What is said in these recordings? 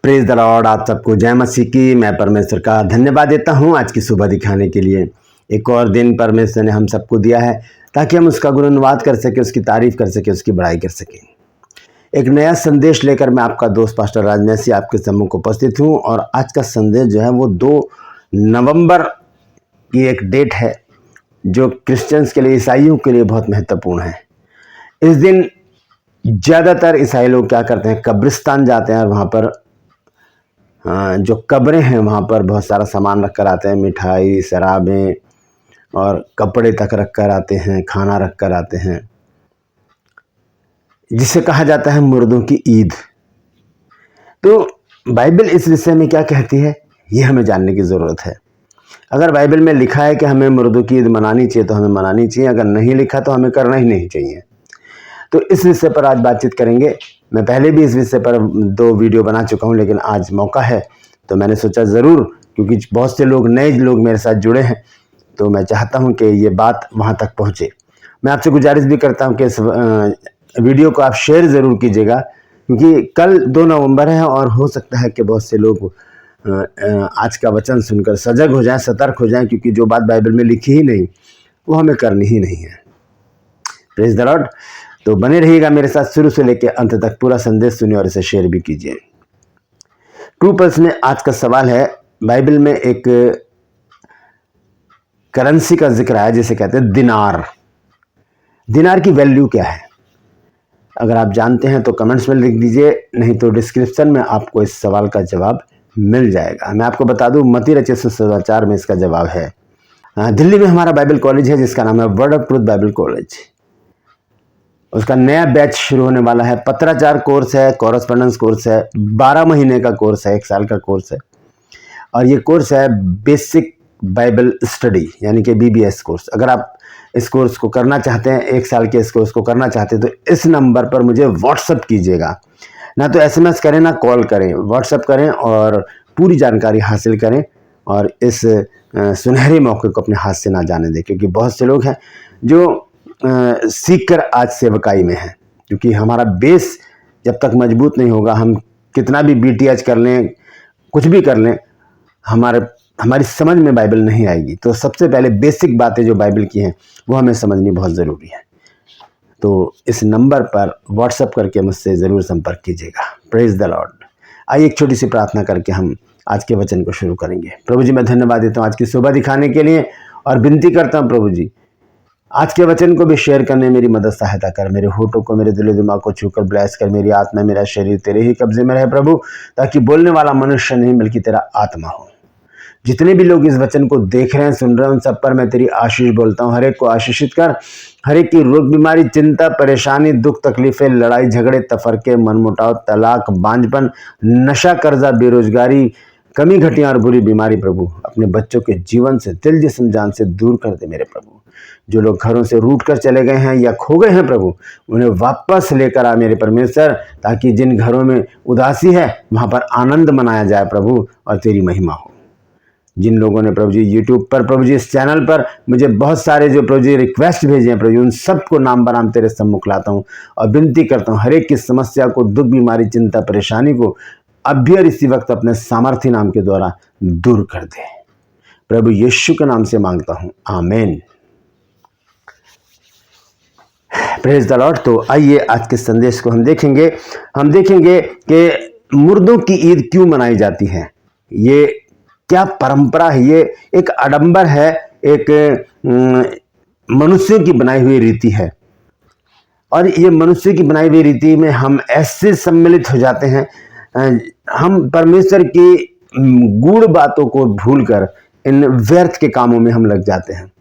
Praise the Lord. आप सबको जय मसीह की। मैं परमेश्वर का धन्यवाद देता हूं आज की सुबह दिखाने के लिए। एक और दिन परमेश्वर ने हम सबको दिया है ताकि हम उसका गुणगान कर सके, उसकी तारीफ कर सके, उसकी बड़ाई कर सके। एक नया संदेश लेकर मैं आपका दोस्त पास्टर राजमेसी आपके सम्मुख उपस्थित हूं। और आज का संदेश जो है वो 2 नवंबर की एक डेट है जो क्रिश्चियंस के लिए, ईसाइयों के लिए बहुत महत्वपूर्ण है। इस दिन ज़्यादातर ईसाई लोग क्या करते हैं, कब्रिस्तान जाते हैं और वहाँ पर जो कब्रें हैं वहाँ पर बहुत सारा सामान रख कर आते हैं, मिठाई, शराबें और कपड़े तक रख कर आते हैं, खाना रख कर आते हैं, जिसे कहा जाता है मुर्दों की ईद। तो बाइबल इस विषय में क्या कहती है, ये हमें जानने की ज़रूरत है। अगर बाइबल में लिखा है कि हमें मुर्दों की ईद मनानी चाहिए तो हमें मनानी चाहिए, अगर नहीं लिखा तो हमें करना ही नहीं चाहिए। तो इस विषय पर आज बातचीत करेंगे। मैं पहले भी इस विषय पर 2 वीडियो बना चुका हूं, लेकिन आज मौका है तो मैंने सोचा ज़रूर, क्योंकि बहुत से लोग, नए लोग मेरे साथ जुड़े हैं, तो मैं चाहता हूं कि ये बात वहां तक पहुंचे। मैं आपसे गुजारिश भी करता हूं कि इस वीडियो को आप शेयर ज़रूर कीजिएगा, क्योंकि कल 2 नवंबर है और हो सकता है कि बहुत से लोग आज का वचन सुनकर सजग हो जाएं, सतर्क हो जाएं, क्योंकि जो बात बाइबल में लिखी ही नहीं वो हमें करनी ही नहीं है। Praise the Lord. तो बने रहिएगा मेरे साथ, शुरू से लेकर अंत तक पूरा संदेश सुनिए और इसे शेयर भी कीजिए। ट्रू पल्स में आज का सवाल है, बाइबल में एक करेंसी का जिक्र है जिसे कहते हैं दिनार। दिनार की वैल्यू क्या है? अगर आप जानते हैं तो कमेंट्स में लिख दीजिए, नहीं तो डिस्क्रिप्शन में आपको इस सवाल का जवाब मिल जाएगा। मैं आपको बता दूं, मत्ती रचित सुसमाचार में इसका जवाब है। दिल्ली में हमारा बाइबल कॉलेज है जिसका नाम है word of truth Bible college. उसका नया बैच शुरू होने वाला है। पत्राचार कोर्स है, कॉरेस्पॉन्डेंस कोर्स है, 12 महीने का कोर्स है, 1 साल का कोर्स है। और ये कोर्स है बेसिक बाइबल स्टडी, यानी कि BBS कोर्स। अगर आप इस कोर्स को करना चाहते हैं, 1 साल के इस कोर्स को करना चाहते हैं, तो इस नंबर पर मुझे व्हाट्सअप कीजिएगा। ना तो SMS करें ना कॉल करें, व्हाट्सअप करें और पूरी जानकारी हासिल करें और इस सुनहरे मौके को अपने हाथ से ना जाने दें, क्योंकि बहुत से लोग हैं जो सीख कर आज सेवकाई में है। क्योंकि हमारा बेस जब तक मजबूत नहीं होगा, हम कितना भी BTH कर लें, कुछ भी कर लें, हमारी समझ में बाइबल नहीं आएगी। तो सबसे पहले बेसिक बातें जो बाइबल की हैं वो हमें समझनी बहुत ज़रूरी है। तो इस नंबर पर व्हाट्सएप करके मुझसे ज़रूर संपर्क कीजिएगा। Praise the Lord. आइए एक छोटी सी प्रार्थना करके हम आज के वचन को शुरू करेंगे। प्रभु जी, मैं धन्यवाद देता हूँ आज की सुबह दिखाने के लिए, और विनती करता हूँ प्रभु जी, आज के वचन को भी शेयर करने में मेरी मदद सहायता कर। मेरे होठों को, मेरे दिलो दिमाग को छूकर ब्लेस कर। मेरी आत्मा, मेरा शरीर तेरे ही कब्जे में रहे प्रभु, ताकि बोलने वाला मनुष्य नहीं बल्कि तेरा आत्मा हो। जितने भी लोग इस वचन को देख रहे हैं, सुन रहे हैं, उन सब पर मैं तेरी आशीष बोलता हूँ। हर एक को आशीषित कर। हर एक की रोग, बीमारी, चिंता, परेशानी, दुख, तकलीफें, लड़ाई झगड़े, तफरके, मनमुटाव, तलाक, बांझपन, नशा, कर्जा, बेरोजगारी, कमी, घटिया और बुरी बीमारी प्रभु अपने बच्चों के जीवन से, दिल, जिस्म, जान से दूर कर दे मेरे प्रभु। जो लोग घरों से रूठ कर चले गए हैं या खो गए हैं प्रभु, उन्हें वापस लेकर आ मेरे परमेश्वर, ताकि जिन घरों में उदासी है वहाँ पर आनंद मनाया जाए प्रभु और तेरी महिमा हो। जिन लोगों ने प्रभु जी यूट्यूब पर, प्रभु जी इस चैनल पर मुझे बहुत सारे जो प्रभु जी रिक्वेस्ट भेजे हैं प्रभु जी, उन सबको नाम बनाम तेरे सम्मुख लाता हूँ और विनती करता हूँ, हर एक की समस्या को, दुख, बीमारी, चिंता, परेशानी को अब भी और इसी वक्त अपने सामर्थ्य नाम के द्वारा दूर कर दे। प्रभु यीशु के नाम से मांगता हूँ, आमीन। Praise the Lord. तो आइए आज के संदेश को हम देखेंगे कि मुर्दों की ईद क्यों मनाई जाती है, ये क्या परंपरा है। ये एक आडंबर है, एक मनुष्य की बनाई हुई रीति है। और ये मनुष्य की बनाई हुई रीति में हम ऐसे सम्मिलित हो जाते हैं, हम परमेश्वर की गूढ़ बातों को भूलकर इन व्यर्थ के कामों में हम लग जाते हैं।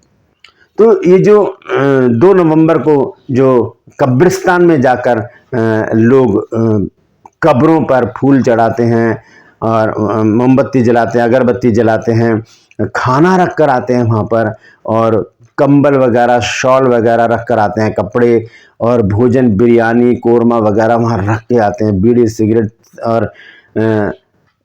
तो ये जो 2 नवंबर को जो कब्रिस्तान में जाकर लोग कब्रों पर फूल चढ़ाते हैं और मोमबत्ती जलाते हैं, अगरबत्ती जलाते हैं, खाना रख कर आते हैं वहाँ पर, और कंबल वगैरह, शॉल वगैरह रख कर आते हैं, कपड़े और भोजन, बिरयानी, कोरमा वगैरह वहाँ रख के आते हैं, बीड़ी, सिगरेट और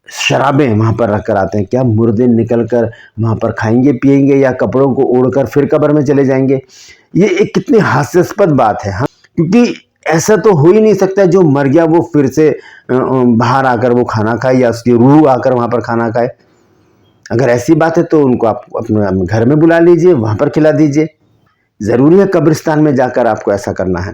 शराबें वहाँ पर रख कर आते हैं। क्या मुर्दे निकल कर वहाँ पर खाएंगे पिएंगे या कपड़ों को ओढ़कर फिर कब्र में चले जाएंगे? ये एक कितनी हास्यास्पद बात है। क्योंकि ऐसा तो हो ही नहीं सकता जो मर गया वो फिर से बाहर आकर वो खाना खाए या उसकी रूह आकर वहां पर खाना खाए। अगर ऐसी बात है तो उनको आप अपने घर में बुला लीजिए, वहां पर खिला दीजिए। जरूरी है कब्रिस्तान में जाकर आपको ऐसा करना है?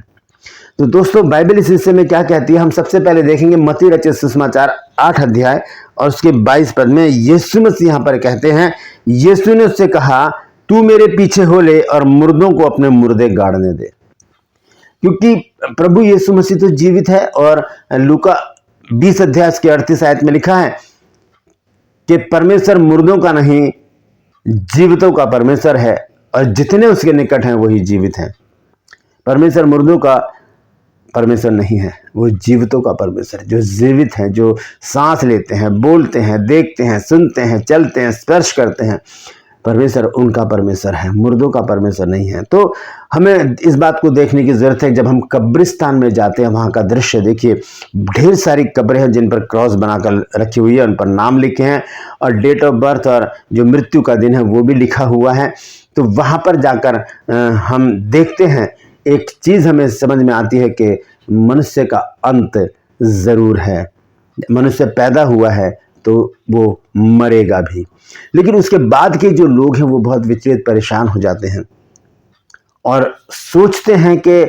तो दोस्तों बाइबल इस हिस्से में क्या कहती है हम सबसे पहले देखेंगे। मत्ती रचित सुसमाचार 8 अध्याय और उसके 22 पद में यीशु मसीह यहां पर कहते हैं, यीशु ने उससे कहा, तू मेरे पीछे हो ले और मुर्दों को अपने मुर्दे गाड़ने दे। क्योंकि प्रभु यीशु मसीह तो जीवित है और लूका 20 अध्याय के 38 आयत में लिखा है कि परमेश्वर मुर्दों का नहीं जीवितों का परमेश्वर है और जितने उसके निकट हैं वही जीवित हैं। परमेश्वर मुर्दों का परमेश्वर नहीं है, वो जीवितों का परमेश्वर, जो जीवित हैं, जो सांस लेते हैं, बोलते हैं, देखते हैं, सुनते हैं, चलते हैं, स्पर्श करते हैं। परमेश्वर उनका परमेश्वर है, मुर्दों का परमेश्वर नहीं है। तो हमें इस बात को देखने की जरूरत है। जब हम कब्रिस्तान में जाते हैं वहां का दृश्य देखिए, ढेर सारी कब्रें हैं जिन पर क्रॉस बनाकर रखी हुई है, उन पर नाम लिखे हैं और डेट ऑफ बर्थ और जो मृत्यु का दिन है वो भी लिखा हुआ है। तो वहां पर जाकर हम देखते हैं, एक चीज हमें समझ में आती है कि मनुष्य का अंत जरूर है। मनुष्य पैदा हुआ है तो वो मरेगा भी, लेकिन उसके बाद के जो लोग हैं वो बहुत विचलित परेशान हो जाते हैं और सोचते हैं कि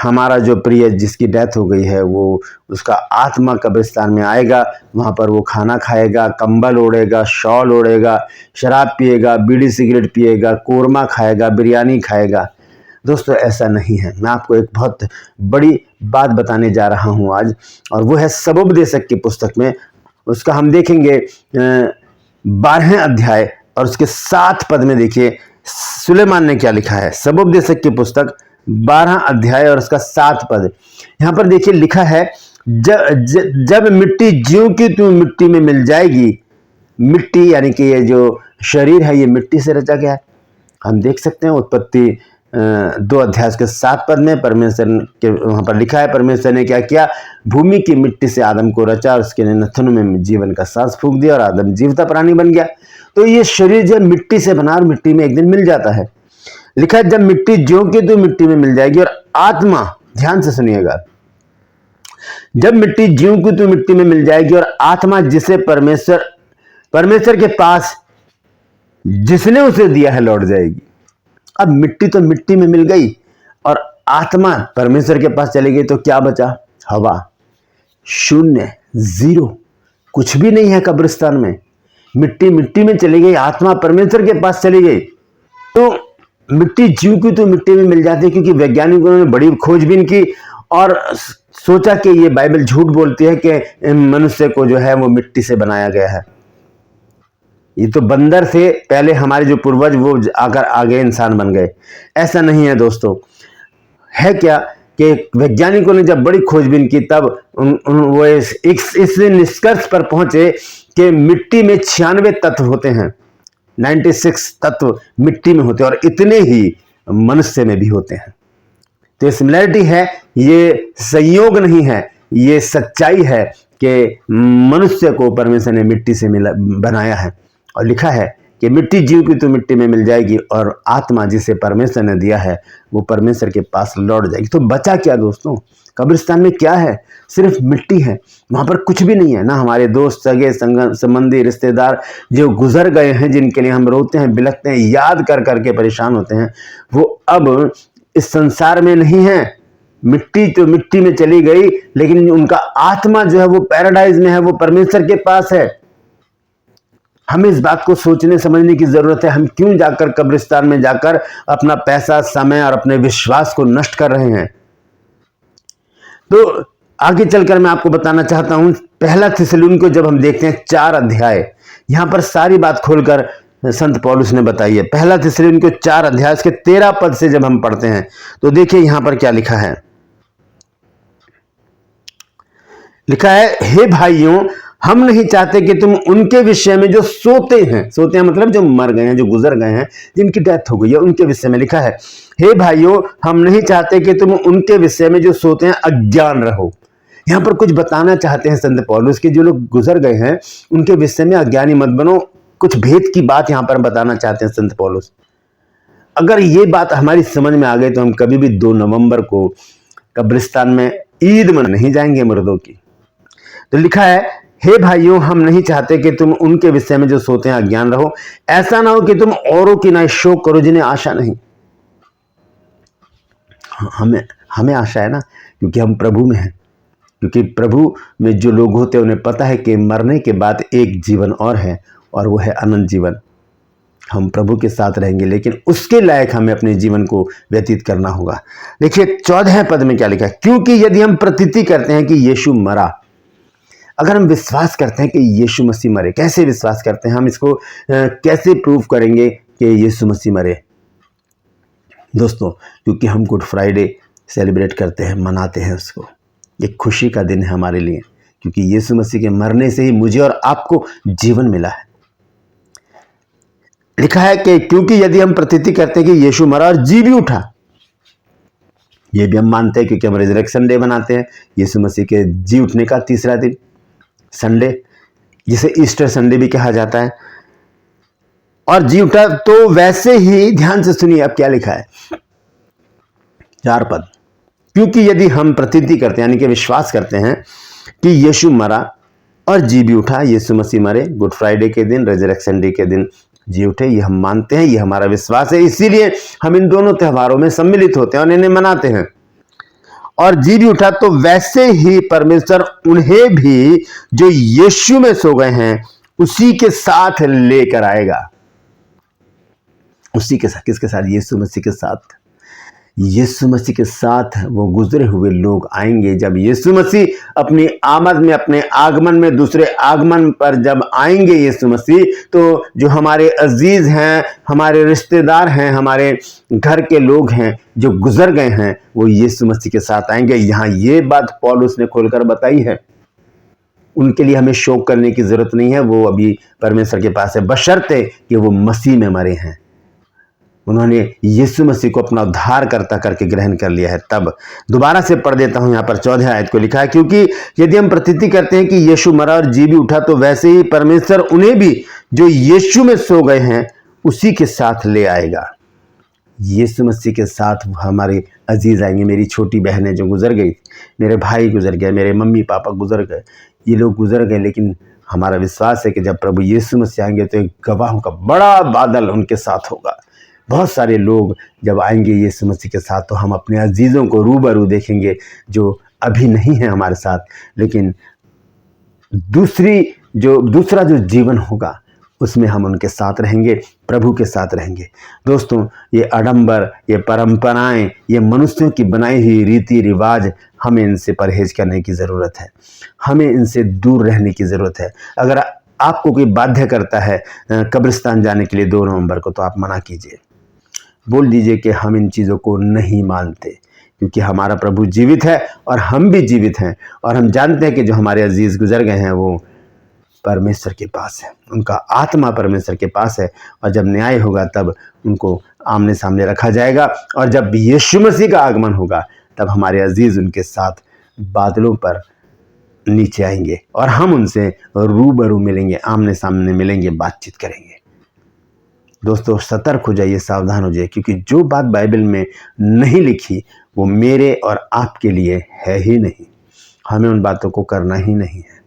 हमारा जो प्रिय जिसकी डेथ हो गई है वो उसका आत्मा कब्रिस्तान में आएगा, वहां पर वो खाना खाएगा, कंबल ओढ़ेगा, शॉल ओढ़ेगा, शराब पिएगा, बीड़ी सिगरेट पिएगा, कोरमा खाएगा, बिरयानी खाएगा। दोस्तों ऐसा नहीं है। मैं आपको एक बहुत बड़ी बात बताने जा रहा हूं आज, और वो है सबोपदेशक की पुस्तक में। उसका हम देखेंगे 12वें अध्याय और उसके 7 पद में देखिए सुलेमान ने क्या लिखा है। सबोपदेशक की पुस्तक 12 अध्याय और उसका 7 पद, यहां पर देखिए लिखा है, जब मिट्टी ज्यों की त्यों मिट्टी में मिल जाएगी। मिट्टी यानी कि ये जो शरीर है ये मिट्टी से रचा गया है। हम देख सकते हैं उत्पत्ति 2 अध्याय के 7 पद में परमेश्वर के वहां पर लिखा है, परमेश्वर ने क्या किया, भूमि की मिट्टी से आदम को रचा और उसके नथनों में जीवन का सांस फूंक दिया और आदम जीवता प्राणी बन गया। तो ये शरीर जब मिट्टी से बना और मिट्टी में एक दिन मिल जाता है। लिखा है जब मिट्टी ज्यों की त्यों मिट्टी में मिल जाएगी और आत्मा, ध्यान से सुनिएगा, जब मिट्टी ज्यों की त्यों मिट्टी में मिल जाएगी और आत्मा जिसे परमेश्वर के पास जिसने उसे दिया है लौट जाएगी। अब मिट्टी तो मिट्टी में मिल गई और आत्मा परमेश्वर के पास चली गई तो क्या बचा? हवा, शून्य, जीरो, कुछ भी नहीं है कब्रिस्तान में। मिट्टी मिट्टी में चली गई, आत्मा परमेश्वर के पास चली गई। तो मिट्टी ज्यों की तो मिट्टी में मिल जाती है, क्योंकि वैज्ञानिकों ने बड़ी खोजबीन की और सोचा कि ये बाइबल झूठ बोलती है कि मनुष्य को जो है वो मिट्टी से बनाया गया है। ये तो बंदर से पहले हमारे जो पूर्वज वो आकर आगे इंसान बन गए। ऐसा नहीं है दोस्तों। है क्या कि वैज्ञानिकों ने जब बड़ी खोजबीन की तब वो इस निष्कर्ष पर पहुंचे कि मिट्टी में 96 तत्व होते हैं, 96 तत्व मिट्टी में होते हैं और इतने ही मनुष्य में भी होते हैं। तो ये सिमिलैरिटी है, ये संयोग नहीं है, ये सच्चाई है कि मनुष्य को परमेश्वर ने मिट्टी से बनाया है। और लिखा है कि मिट्टी जीव की तो मिट्टी में मिल जाएगी और आत्मा जिसे परमेश्वर ने दिया है वो परमेश्वर के पास लौट जाएगी। तो बचा क्या दोस्तों? कब्रिस्तान में क्या है? सिर्फ मिट्टी है, वहां पर कुछ भी नहीं है। ना हमारे दोस्त, सगे, संबंधी, रिश्तेदार जो गुजर गए हैं, जिनके लिए हम रोते हैं, बिलखते हैं, याद कर करके परेशान होते हैं, वो अब इस संसार में नहीं है। मिट्टी तो मिट्टी में चली गई, लेकिन उनका आत्मा जो है वो पैराडाइज में है, वो परमेश्वर के पास है। हमें इस बात को सोचने समझने की जरूरत है। हम क्यों जाकर कब्रिस्तान में जाकर अपना पैसा, समय और अपने विश्वास को नष्ट कर रहे हैं? तो आगे चलकर मैं आपको बताना चाहता हूं, पहला थिस्सलुनीक को जब हम देखते हैं 4 अध्याय, यहां पर सारी बात खोलकर संत पौलुस ने बताई है। पहला थिस्सलुनीक को 4 अध्याय के 13 पद से जब हम पढ़ते हैं तो देखिए यहां पर क्या लिखा है। लिखा है, हे भाइयों, हम नहीं चाहते कि तुम उनके विषय में जो सोते हैं मतलब जो मर गए हैं, जो गुजर गए हैं, जिनकी डेथ हो गई है, उनके विषय में लिखा है, हे भाइयों, हम नहीं चाहते कि तुम उनके विषय में जो सोते हैं अज्ञान रहो। यहां पर कुछ बताना चाहते हैं संत पौलुस के, जो लोग गुजर गए हैं उनके विषय में अज्ञानी मत बनो। कुछ भेद की बात यहां पर बताना चाहते हैं संत पौलुस। अगर ये बात हमारी समझ में आ गई तो हम कभी भी 2 नवंबर को कब्रिस्तान में ईद मन नहीं जाएंगे मुर्दों की। तो लिखा है, हे भाइयों, हम नहीं चाहते कि तुम उनके विषय में जो सोते हैं अज्ञान रहो। ऐसा ना हो कि तुम औरों की ना शोक करो जिन्हें आशा नहीं। हमें आशा है ना, क्योंकि हम प्रभु में हैं। क्योंकि प्रभु में जो लोग होते हैं उन्हें पता है कि मरने के बाद एक जीवन और है, और वो है अनंत जीवन। हम प्रभु के साथ रहेंगे, लेकिन उसके लायक हमें अपने जीवन को व्यतीत करना होगा। देखिए 14वें पद में क्या लिखा है, क्योंकि यदि हम प्रतीति करते हैं कि यीशु मरा। अगर हम विश्वास करते हैं कि यीशु मसीह मरे, कैसे विश्वास करते हैं हम, इसको कैसे प्रूव करेंगे कि यीशु मसीह मरे? दोस्तों, क्योंकि हम गुड फ्राइडे सेलिब्रेट करते हैं, मनाते हैं उसको। एक खुशी का दिन है हमारे लिए, क्योंकि यीशु मसीह के मरने से ही मुझे और आपको जीवन मिला है। लिखा है कि क्योंकि यदि हम प्रतीति करते हैं कि यीशु मरा और जी भी उठा, ये भी हम मानते हैं, क्योंकि हम रिजरेक्शन डे बनाते हैं, यीशु मसीह के जी उठने का तीसरा दिन, संडे, जिसे ईस्टर संडे भी कहा जाता है, और जी उठा। तो वैसे ही, ध्यान से सुनिए अब क्या लिखा है, 4 पद, क्योंकि यदि हम प्रतीति करते हैं यानी कि विश्वास करते हैं कि यीशु मरा और जी भी उठा, यीशु मसीह मरे, गुड फ्राइडे के दिन, रिजरेक्शन डे के दिन जी उठे, ये हम मानते हैं, ये हमारा विश्वास है, इसीलिए हम इन दोनों त्योहारों में सम्मिलित होते हैं और इन्हें मनाते हैं। और जी भी उठा, तो वैसे ही परमेश्वर उन्हें भी जो यीशु में सो गए हैं उसी के साथ लेकर आएगा। उसी के साथ, किसके साथ? यीशु मसीह के साथ। यीशु मसीह के साथ वो गुजरे हुए लोग आएंगे। जब यीशु मसीह अपनी आमद में, अपने आगमन में, दूसरे आगमन पर जब आएंगे यीशु मसीह, तो जो हमारे अजीज हैं, हमारे रिश्तेदार हैं, हमारे घर के लोग हैं जो गुजर गए हैं, वो यीशु मसीह के साथ आएंगे। यहाँ ये बात पौलुस ने खोलकर बताई है। उनके लिए हमें शोक करने की जरूरत नहीं है, वो अभी परमेश्वर के पास है, बशर्ते कि वो मसीह में मरे हैं। उन्होंने यीशु मसीह को अपना उद्धारकर्ता करके ग्रहण कर लिया है। तब दोबारा से पढ़ देता हूं, यहाँ पर 14 आयत को लिखा है, क्योंकि यदि हम प्रतीति करते हैं कि यीशु मरा और जी भी उठा, तो वैसे ही परमेश्वर उन्हें भी जो यीशु में सो गए हैं उसी के साथ ले आएगा। यीशु मसीह के साथ हमारे अजीज आएंगे। मेरी छोटी बहनें जो गुजर गई, मेरे भाई गुजर गए, मेरे मम्मी पापा गुजर गए, ये लोग गुजर गए, लेकिन हमारा विश्वास है कि जब प्रभु यीशु मसीह आएंगे तो एक गवाहों का बड़ा बादल उनके साथ होगा। बहुत सारे लोग जब आएंगे यीशु मसीह के साथ, तो हम अपने अजीज़ों को रूबरू देखेंगे जो अभी नहीं है हमारे साथ, लेकिन दूसरा जो जीवन होगा उसमें हम उनके साथ रहेंगे, प्रभु के साथ रहेंगे। दोस्तों, ये आडंबर, ये परंपराएं, ये मनुष्यों की बनाई हुई रीति रिवाज, हमें इनसे परहेज करने की ज़रूरत है, हमें इनसे दूर रहने की ज़रूरत है। अगर आपको कोई बाध्य करता है कब्रिस्तान जाने के लिए 2 नवंबर को, तो आप मना कीजिए, बोल दीजिए कि हम इन चीज़ों को नहीं मानते, क्योंकि हमारा प्रभु जीवित है और हम भी जीवित हैं, और हम जानते हैं कि जो हमारे अजीज गुजर गए हैं वो परमेश्वर के पास है, उनका आत्मा परमेश्वर के पास है, और जब न्याय होगा तब उनको आमने सामने रखा जाएगा, और जब यीशु मसीह का आगमन होगा तब हमारे अजीज उनके साथ बादलों पर नीचे आएंगे और हम उनसे रूबरू मिलेंगे, आमने सामने मिलेंगे, बातचीत करेंगे। दोस्तों, सतर्क हो जाइए, सावधान हो जाइए, क्योंकि जो बात बाइबल में नहीं लिखी वो मेरे और आपके लिए है ही नहीं। हमें उन बातों को करना ही नहीं है,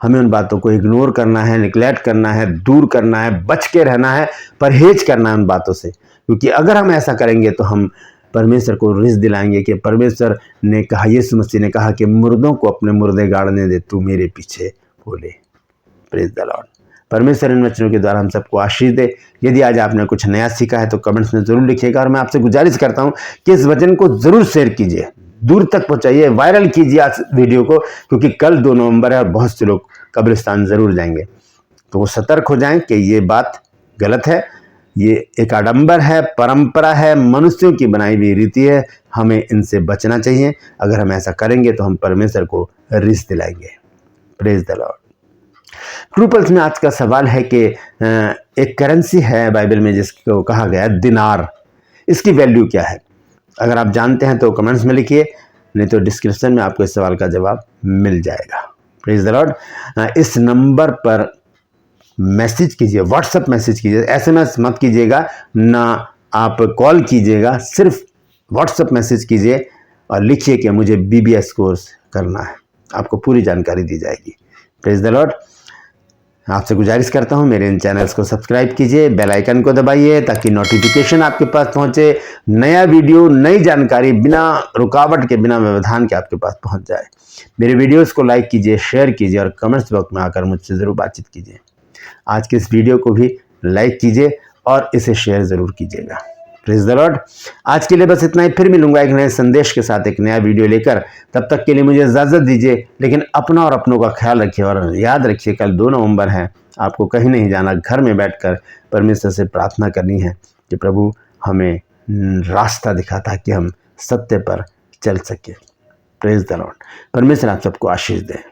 हमें उन बातों को इग्नोर करना है, निग्लेक्ट करना है, दूर करना है, बच के रहना है, परहेज करना है उन बातों से। क्योंकि अगर हम ऐसा करेंगे तो हम परमेश्वर को रिस दिलाएंगे कि परमेश्वर ने कहा, यीशु मसीह ने कहा कि मुर्दों को अपने मुर्दे गाड़ने दे, तू मेरे पीछे बोले। Praise the Lord. परमेश्वर इन वचनों के द्वारा हम सबको आशीष दे। यदि आज आपने कुछ नया सीखा है तो कमेंट्स में ज़रूर लिखिएगा, और मैं आपसे गुजारिश करता हूं कि इस वचन को ज़रूर शेयर कीजिए, दूर तक पहुंचाइए, वायरल कीजिए आज वीडियो को, क्योंकि कल 2 नवंबर है और बहुत से लोग कब्रिस्तान ज़रूर जाएंगे। तो वो सतर्क हो जाएं कि ये बात गलत है, ये एक आडंबर है, परंपरा है, मनुष्यों की बनाई हुई रीति है, हमें इनसे बचना चाहिए। अगर हम ऐसा करेंगे तो हम परमेश्वर को रिस दिलाएंगे। Praise the Lord. True pulse में आज का सवाल है कि एक करेंसी है बाइबल में जिसको कहा गया दिनार, इसकी वैल्यू क्या है? अगर आप जानते हैं तो कमेंट्स में लिखिए, नहीं तो डिस्क्रिप्शन में आपको इस सवाल का जवाब मिल जाएगा। Praise the Lord. इस नंबर पर मैसेज कीजिए, व्हाट्सएप मैसेज कीजिए, SMS मत कीजिएगा, ना आप कॉल कीजिएगा, सिर्फ व्हाट्सएप मैसेज कीजिए और लिखिए कि मुझे BBS कोर्स करना है, आपको पूरी जानकारी दी जाएगी। Praise the Lord. आपसे गुजारिश करता हूं मेरे इन चैनल्स को सब्सक्राइब कीजिए, बेल आइकन को दबाइए ताकि नोटिफिकेशन आपके पास पहुंचे, नया वीडियो नई जानकारी बिना रुकावट के, बिना व्यवधान के आपके पास पहुंच जाए। मेरे वीडियोस को लाइक कीजिए, शेयर कीजिए और कमेंट्स बॉक्स में आकर मुझसे ज़रूर बातचीत कीजिए। आज के इस वीडियो को भी लाइक कीजिए और इसे शेयर ज़रूर कीजिएगा। Praise the Lord. आज के लिए बस इतना ही, फिर मिलूंगा एक नए संदेश के साथ, एक नया वीडियो लेकर। तब तक के लिए मुझे इजाज़त दीजिए, लेकिन अपना और अपनों का ख्याल रखिए और याद रखिए कल 2 नवंबर है, आपको कहीं नहीं जाना, घर में बैठकर परमेश्वर से प्रार्थना करनी है कि प्रभु हमें रास्ता दिखा ताकि हम सत्य पर चल सके। Praise the Lord. परमेश्वर आप सबको आशीष दे।